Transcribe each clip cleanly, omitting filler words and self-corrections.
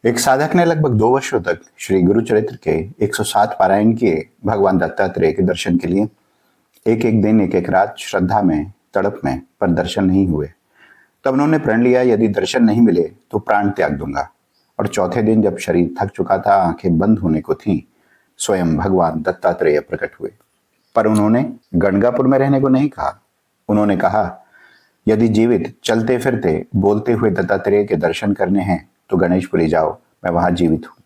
एक साधक ने लगभग 2 वर्षों तक श्री गुरु चरित्र के 107 पारायण किए भगवान दत्तात्रेय के दर्शन के लिए। एक एक दिन एक एक रात श्रद्धा में तड़प में पर दर्शन नहीं हुए। तब उन्होंने प्रण लिया, यदि दर्शन नहीं मिले तो प्राण त्याग दूंगा। और चौथे दिन जब शरीर थक चुका था, आंखें बंद होने को थीं, स्वयं भगवान दत्तात्रेय प्रकट हुए। पर उन्होंने गणगापुर में रहने को नहीं कहा। उन्होंने कहा, यदि जीवित चलते फिरते बोलते हुए दत्तात्रेय के दर्शन करने हैं तो गणेशपुरी जाओ, मैं वहां जीवित हूं।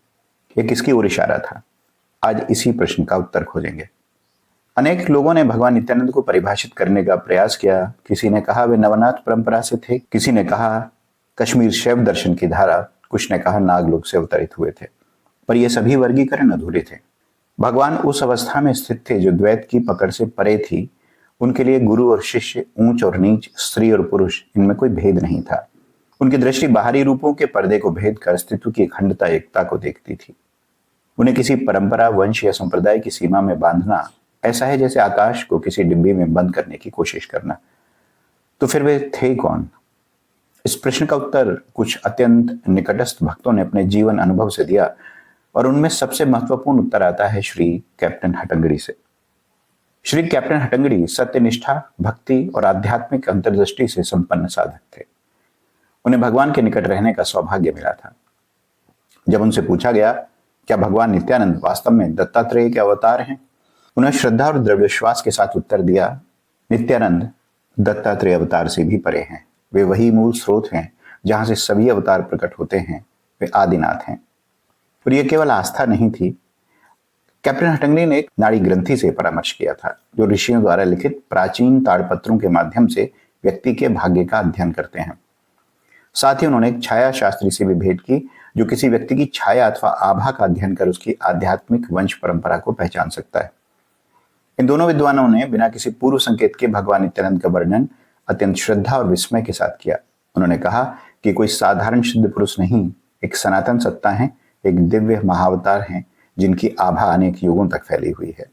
ये किसकी ओर इशारा था? आज इसी प्रश्न का उत्तर खोजेंगे। अनेक लोगों ने भगवान नित्यानंद को परिभाषित करने का प्रयास किया। किसी ने कहा वे नवनाथ परंपरा से थे, किसी ने कहा कश्मीर शैव दर्शन की धारा, कुछ ने कहा नागलोक से अवतरित हुए थे। पर ये सभी वर्गीकरण अधूरे थे। भगवान उस अवस्था में स्थित थे जो द्वैत की पकड़ से परे थी। उनके लिए गुरु और शिष्य, ऊंच और नीच, स्त्री और पुरुष, इनमें कोई भेद नहीं था। उनकी दृष्टि बाहरी रूपों के पर्दे को भेद कर अस्तित्व की अखंडता, एकता को देखती थी। उन्हें किसी परंपरा, वंश या संप्रदाय की सीमा में बांधना ऐसा है जैसे आकाश को किसी डिब्बी में बंद करने की कोशिश करना। तो फिर वे थे कौन? इस प्रश्न का उत्तर कुछ अत्यंत निकटस्थ भक्तों ने अपने जीवन अनुभव से दिया, और उनमें सबसे महत्वपूर्ण उत्तर आता है श्री कैप्टन हटंगड़ी से। श्री कैप्टन हटंगड़ी सत्यनिष्ठा, भक्ति और आध्यात्मिक अंतर्दृष्टि से संपन्न साधक थे। उन्हें भगवान के निकट रहने का सौभाग्य मिला था। जब उनसे पूछा गया क्या भगवान नित्यानंद वास्तव में दत्तात्रेय के अवतार हैं, उन्हें श्रद्धा और दृढ़ विश्वास के साथ उत्तर दिया, नित्यानंद दत्तात्रेय अवतार से भी परे हैं। वे वही मूल स्रोत हैं जहां से सभी अवतार प्रकट होते हैं। वे आदिनाथ हैं। और यह केवल आस्था नहीं थी। कैप्टन हटंगड़ी ने एक नाड़ी ग्रंथि से परामर्श किया था, जो ऋषियों द्वारा लिखित प्राचीन ताड़पत्रों के माध्यम से व्यक्ति के भाग्य का अध्ययन करते हैं। साथ ही उन्होंने एक छाया शास्त्री से भी भेंट की, जो किसी व्यक्ति की छाया अथवा आभा का अध्ययन कर उसकी आध्यात्मिक वंश परंपरा को पहचान सकता है। इन दोनों विद्वानों ने बिना किसी पूर्व संकेत के भगवान नित्यानंद का वर्णन अत्यंत श्रद्धा और विस्मय के साथ किया। उन्होंने कहा कि कोई साधारण सिद्ध पुरुष नहीं, एक सनातन सत्ता है, एक दिव्य महावतार हैं जिनकी आभा अनेक युगों तक फैली हुई है।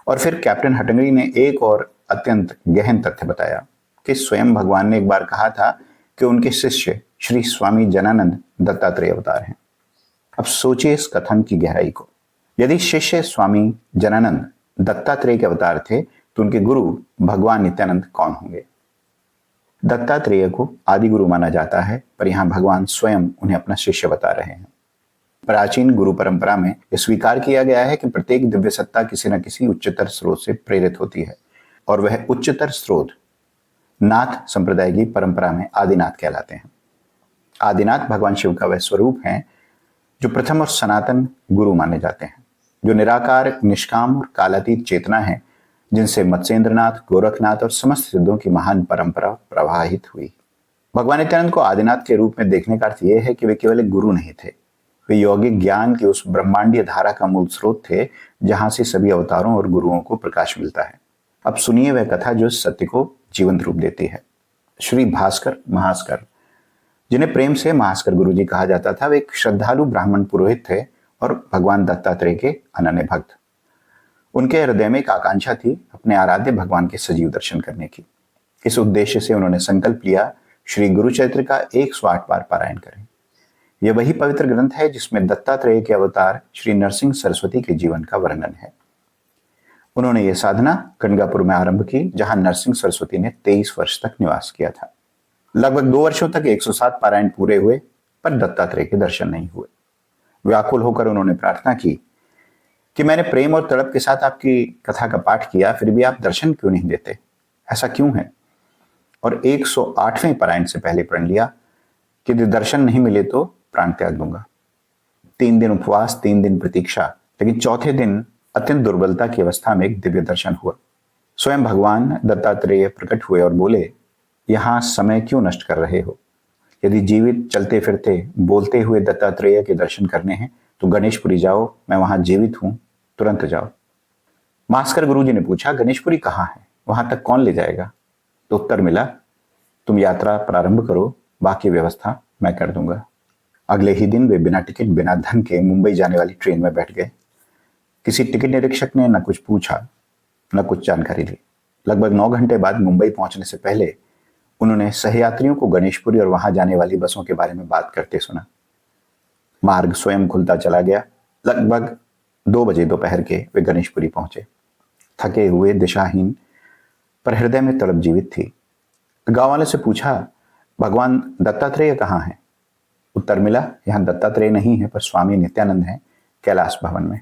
और फिर कैप्टन हटंगड़ी ने एक और अत्यंत गहन तथ्य बताया कि स्वयं भगवान ने एक बार कहा था कि उनके शिष्य श्री स्वामी जनानंद दत्तात्रेय अवतार हैं। अब सोचिए इस कथन की गहराई को। यदि शिष्य स्वामी जनानंद दत्तात्रेय के अवतार थे, तो उनके गुरु भगवान नित्यानंद कौन होंगे? दत्तात्रेय को आदि गुरु माना जाता है, पर यहां भगवान स्वयं उन्हें अपना शिष्य बता रहे हैं। प्राचीन गुरु परंपरा में यह स्वीकार किया गया है कि प्रत्येक दिव्य सत्ता किसी न किसी उच्चतर स्रोत से प्रेरित होती है, और वह उच्चतर स्रोत नाथ संप्रदाय की परंपरा में आदिनाथ कहलाते हैं। आदिनाथ भगवान शिव का वह स्वरूप है जो प्रथम और सनातन गुरु माने जाते हैं, जो निराकार, निष्काम और कालातीत चेतना है, जिनसे मत्स्येंद्रनाथ, गोरखनाथ और समस्त सिद्धों की महान परंपरा प्रवाहित हुई। भगवान नित्यानंद को आदिनाथ के रूप में देखने का अर्थ यह है कि वे केवल एक गुरु नहीं थे, वे यौगिक ज्ञान की उस ब्रह्मांडीय धारा का मूल स्रोत थे जहां से सभी अवतारों और गुरुओं को प्रकाश मिलता है। अब सुनिए वह कथा जो सत्य को जीवंत रूप देती है। श्री भास्कर महास्कर, जिन्हें प्रेम से महास्कर गुरुजी कहा जाता था, वे एक श्रद्धालु ब्राह्मण पुरोहित थे और भगवान दत्तात्रेय के अनन्य भक्त। उनके हृदय में एक आकांक्षा थी अपने आराध्य भगवान के सजीव दर्शन करने की। इस उद्देश्य से उन्होंने संकल्प लिया श्री गुरु चरित्र का 108 बार पारायण करें। यह वही पवित्र ग्रंथ है जिसमें दत्तात्रेय के अवतार श्री नरसिंह सरस्वती के जीवन का वर्णन है। उन्होंने यह साधना गंगापुर में आरंभ की, जहां नरसिंह सरस्वती ने 23 वर्ष तक निवास किया था। लगभग 2 वर्षों तक 107 पारायण पूरे हुए, पर दत्तात्रेय के दर्शन नहीं हुए। व्याकुल होकर उन्होंने प्रार्थना की कि मैंने प्रेम और तड़प के साथ आपकी कथा का पाठ किया, फिर भी आप दर्शन क्यों नहीं देते? ऐसा क्यों है? और 108वें पारायण से पहले प्रण लिया कि यदि दर्शन नहीं मिले तो प्राण त्याग दूंगा। 3 दिन उपवास, 3 दिन प्रतीक्षा, लेकिन चौथे दिन अत्यंत दुर्बलता की अवस्था में एक दिव्य दर्शन हुआ। स्वयं भगवान दत्तात्रेय प्रकट हुए और बोले, यहां समय क्यों नष्ट कर रहे हो? यदि जीवित चलते फिरते बोलते हुए दत्तात्रेय के दर्शन करने हैं तो गणेशपुरी जाओ, मैं वहां जीवित हूं, तुरंत जाओ। मास्कर गुरुजी ने पूछा, गणेशपुरी कहाँ है? वहां तक कौन ले जाएगा? तो उत्तर मिला, तुम यात्रा प्रारंभ करो, बाकी व्यवस्था मैं कर दूंगा। अगले ही दिन वे बिना टिकट, बिना धन के मुंबई जाने वाली ट्रेन में बैठ गए। किसी टिकट निरीक्षक ने न कुछ पूछा, न कुछ जानकारी ली। लगभग 9 घंटे बाद मुंबई पहुंचने से पहले उन्होंने सहयात्रियों को गणेशपुरी और वहां जाने वाली बसों के बारे में बात करते सुना। मार्ग स्वयं खुलता चला गया। लगभग 2 बजे दोपहर के वे गणेशपुरी पहुंचे, थके हुए, दिशाहीन, पर हृदय में तड़प जीवित थी। गांव वाले से पूछा, भगवान दत्तात्रेय कहाँ हैं? उत्तर मिला, यहाँ दत्तात्रेय नहीं है, पर स्वामी नित्यानंद हैं, कैलाश भवन में।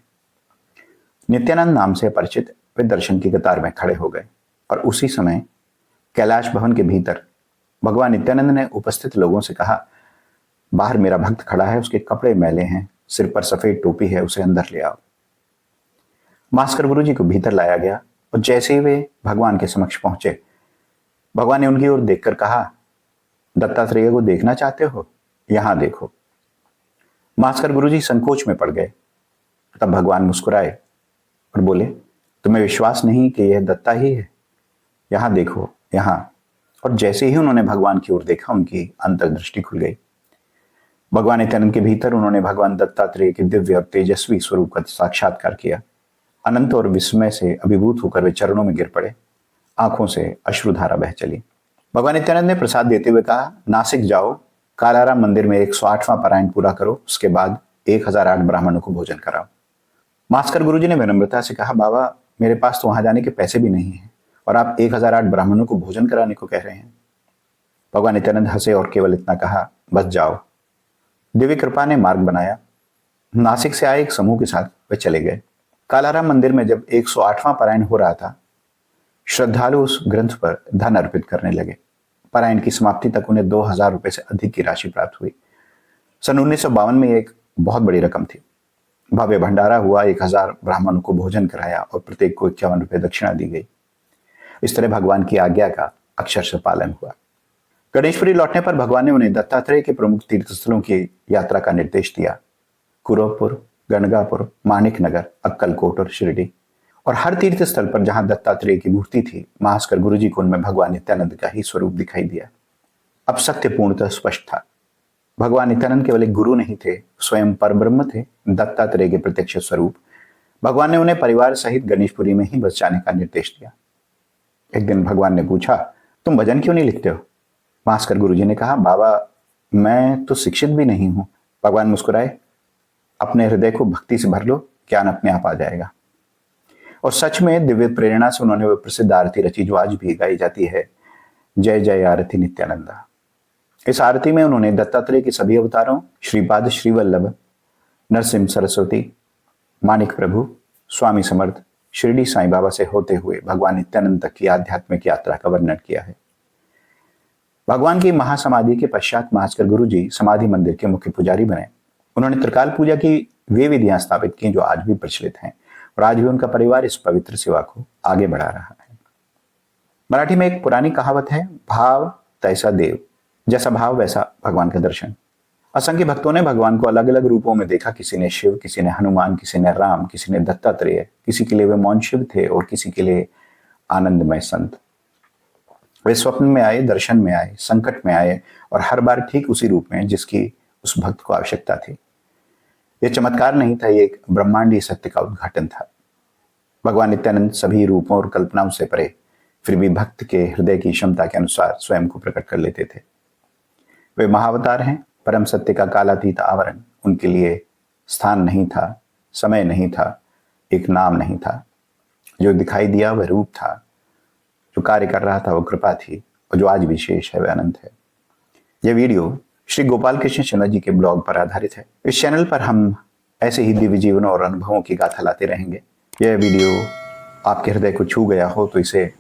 नित्यानंद नाम से परिचित वे दर्शन की कतार में खड़े हो गए और उसी समय कैलाश भवन के भीतर भगवान नित्यानंद ने उपस्थित लोगों से कहा, बाहर मेरा भक्त खड़ा है, उसके कपड़े मैले हैं, सिर पर सफेद टोपी है, उसे अंदर ले आओ। मास्कर गुरुजी को भीतर लाया गया और जैसे ही वे भगवान के समक्ष पहुंचे, भगवान ने उनकी ओर देखकर कहा, दत्तात्रेय को देखना चाहते हो? यहां देखो। मास्कर गुरुजी संकोच में पड़ गए। तब भगवान मुस्कुराए और बोले, तुम्हें विश्वास नहीं कि यह दत्ता ही है? यहां देखो, यहां। और जैसे ही उन्होंने भगवान की ओर देखा, उनकी अंतर्दृष्टि खुल गई। भगवान नित्यानंद के भीतर उन्होंने भगवान दत्तात्रेय के दिव्य और तेजस्वी स्वरूप का साक्षात्कार किया। अनंत और विस्मय से अभिभूत होकर वे चरणों में गिर पड़े। आंखों से अश्रुधारा बह चली। भगवान नित्यानंद ने प्रसाद देते हुए कहा, नासिक जाओ, कालाराम मंदिर में 108वां पारायण पूरा करो, उसके बाद 1008 ब्राह्मणों को भोजन कराओ। मास्कर गुरुजी ने विनम्रता से कहा, बाबा मेरे पास तो वहां जाने के पैसे भी नहीं हैं और आप 1008 ब्राह्मणों को भोजन कराने को कह रहे हैं। भगवान नित्यानंद हंसे और केवल इतना कहा, बस जाओ। दिव्य कृपा ने मार्ग बनाया। नासिक से आए एक समूह के साथ वे चले गए। कालाराम मंदिर में जब 108वां पारायण हो रहा था, श्रद्धालु उस ग्रंथ पर धन अर्पित करने लगे। पारायण की समाप्ति तक उन्हें 2000 रुपए से अधिक की राशि प्राप्त हुई। सन 1952 में एक बहुत बड़ी रकम थी। भव्य भंडारा हुआ, 1000 ब्राह्मणों को भोजन कराया और प्रत्येक को 51 रुपए दक्षिणा दी गई। इस तरह भगवान की आज्ञा का अक्षरशः पालन हुआ। गणेशपुरी लौटने पर भगवान ने उन्हें दत्तात्रेय के प्रमुख तीर्थ स्थलों की यात्रा का निर्देश दिया। कुरवपुर, गणगापुर, माणिक नगर, अक्कलकोट और शिरडी। और हर तीर्थ स्थल पर जहां दत्तात्रेय की मूर्ति थी, मास्कर गुरुजी को उनमें भगवान नित्यानंद का ही स्वरूप दिखाई दिया। अब सत्य पूर्णतः स्पष्ट था। भगवान नित्यानंद केवल एक गुरु नहीं थे, स्वयं परब्रह्म थे, दत्तात्रेय के प्रत्यक्ष स्वरूप। भगवान ने उन्हें परिवार सहित गणेशपुरी में ही बस जाने का निर्देश दिया। एक दिन भगवान ने पूछा, तुम भजन क्यों नहीं लिखते हो? मास्कर गुरुजी ने कहा, बाबा मैं तो शिक्षित भी नहीं हूं। भगवान मुस्कुराए, अपने हृदय को भक्ति से भर लो, ज्ञान अपने आप आ जाएगा। और सच में दिव्य प्रेरणा से उन्होंने वह प्रसिद्ध आरती रची जो आज भी गाई जाती है, जय जय आरती नित्यानंदा। इस आरती में उन्होंने दत्तात्रेय के सभी अवतारों, श्रीपाद श्रीवल्लभ, नरसिंह सरस्वती, माणिक प्रभु, स्वामी समर्थ, शिरडी साईं बाबा से होते हुए भगवान नित्यानंद तक की आध्यात्मिक यात्रा का वर्णन किया है। भगवान की महासमाधि के पश्चात मास्कर गुरुजी समाधि मंदिर के मुख्य पुजारी बने। उन्होंने त्रिकाल पूजा की वे विधियां स्थापित की जो आज भी प्रचलित हैं और आज भी उनका परिवार इस पवित्र सेवा को आगे बढ़ा रहा है। मराठी में एक पुरानी कहावत है, भाव तैसा देव, जैसा भाव वैसा भगवान का दर्शन। असंख्य भक्तों ने भगवान को अलग अलग रूपों में देखा। किसी ने शिव, किसी ने हनुमान, किसी ने राम, किसी ने दत्तात्रेय, किसी के लिए वे मौन शिव थे और किसी के लिए आनंदमय संत। वे स्वप्न में आए, दर्शन में आए, संकट में आए और हर बार ठीक उसी रूप में जिसकी उस भक्त को आवश्यकता थी। यह चमत्कार नहीं था, यह एक ब्रह्मांडीय सत्य का उद्घाटन था। भगवान नित्यानंद सभी रूपों और कल्पनाओं से परे फिर भी भक्त के हृदय की क्षमता के अनुसार स्वयं को प्रकट कर लेते थे। वे महाअवतार हैं, परम सत्य का कालातीत आवरण। उनके लिए स्थान नहीं था, समय नहीं था, एक नाम नहीं था। जो दिखाई दिया वह रूप था, जो कार्य कर रहा था वह कृपा थी और जो आज विशेष है वह अनंत है। यह वीडियो श्री गोपाल कृष्ण शर्मा जी के ब्लॉग पर आधारित है। इस चैनल पर हम ऐसे ही दिव्य जीवनों और अनुभवों की गाथा लाते रहेंगे। यह वीडियो आपके हृदय को छू गया हो तो इसे